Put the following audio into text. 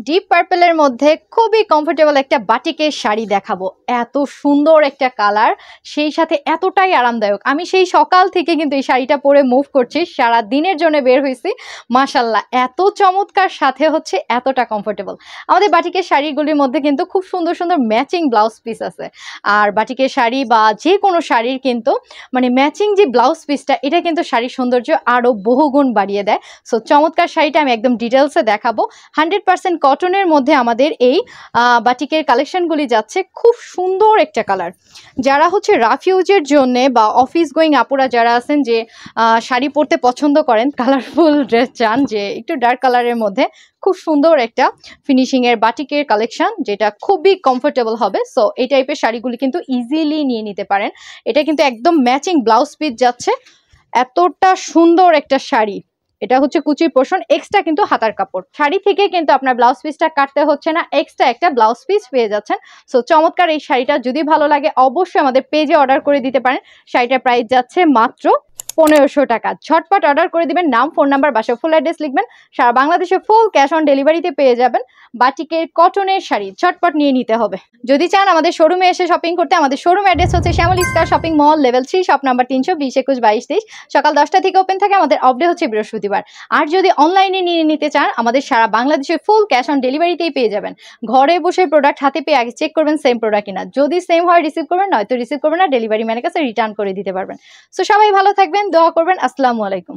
Deep পার্পলের মধ্যে খুবই comfortable একটা বাটিকের শাড়ি দেখাবো। এত সুন্দর একটা কালার, সেই সাথে এতটাই আরামদায়ক। আমি সেই সকাল থেকে কিন্তু এই শাড়িটা পরে মুভ করছি, সারা দিনের জন্য বের হয়েছি। মাশাল্লাহ, এত চমৎকার, সাথে হচ্ছে এতটা কমফোর্টেবল। আমাদের বাটিকের শাড়িগুলির মধ্যে কিন্তু খুব সুন্দর সুন্দর ম্যাচিং ব্লাউজ পিস আছে। আর বাটিকের শাড়ি বা যে কোনো শাড়ির কিন্তু মানে ম্যাচিং যে ব্লাউজ পিসটা, এটা কিন্তু শাড়ির সৌন্দর্য আরও বহুগুণ বাড়িয়ে দেয়। সো চমৎকার শাড়িটা আমি একদম ডিটেলসে দেখাবো। 100% কটনের মধ্যে আমাদের এই বাটিকের কালেকশনগুলি যাচ্ছে। খুব সুন্দর একটা কালার। যারা হচ্ছে রাফ ইউজের জন্যে বা অফিস গোয়িং আপুরা যারা আছেন, যে শাড়ি পরতে পছন্দ করেন, কালারফুল ড্রেস চান, যে একটু ডার্ক কালারের মধ্যে খুব সুন্দর একটা ফিনিশিংয়ের বাটিকের কালেকশন, যেটা খুবই কমফোর্টেবল হবে। সো এই টাইপের শাড়িগুলি কিন্তু ইজিলি নিয়ে নিতে পারেন। এটা কিন্তু একদম ম্যাচিং ব্লাউজ পিস যাচ্ছে। এতটা সুন্দর একটা শাড়ি। এটা হচ্ছে কুচির পোর্শন, এক্সট্রা কিন্তু হাতার কাপড়। শাড়ি থেকে কিন্তু আপনার ব্লাউজ পিসটা কাটতে হচ্ছে না, এক্সট্রা একটা ব্লাউজ পিস পেয়ে যাচ্ছেন। সো চমৎকার এই শাড়িটা যদি ভালো লাগে অবশ্যই আমাদের পেজে অর্ডার করে দিতে পারেন। শাড়িটার প্রাইস যাচ্ছে মাত্র 1500 টাকা। ঝটপট অর্ডার করে দিবেন, নাম, ফোন নাম্বার, বাসা, ফুল অ্যাড্রেস লিখবেন। সারা বাংলাদেশে ফুল ক্যাশ অন ডেলিভারিতে পেয়ে যাবেন বাটিকের কটনের শাড়ি। ঝটপট নিয়ে নিতে হবে। যদি চান আমাদের শোরুমে এসে শপিং করতে, আমাদের শোরুম অ্যাড্রেস হচ্ছে Shyamal star shopping mall, level 3, shop number 320, 21, 22, 23। সকাল 10টা থেকে ওপেন থাকে, আমাদের অফ ডে হচ্ছে বৃহস্পতিবার। আর যদি অনলাইনে নিয়ে নিতে চান, আমাদের সারা বাংলাদেশে ফুল ক্যাশ অন ডেলিভারিতেই পেয়ে যাবেন। ঘরে বসে প্রোডাক্ট হাতে পেয়ে আগে চেক করবেন সেম প্রোডাক্ট কিনা। যদি সেম হয় রিসিভ করবেন, নয়তো রিসিভ করবেন না, ডেলিভারি ম্যানের কাছে রিটার্ন করে দিতে পারবেন। সো সবাই ভালো থাকবেন, দোয়া করবেন। আসসালামু আলাইকুম।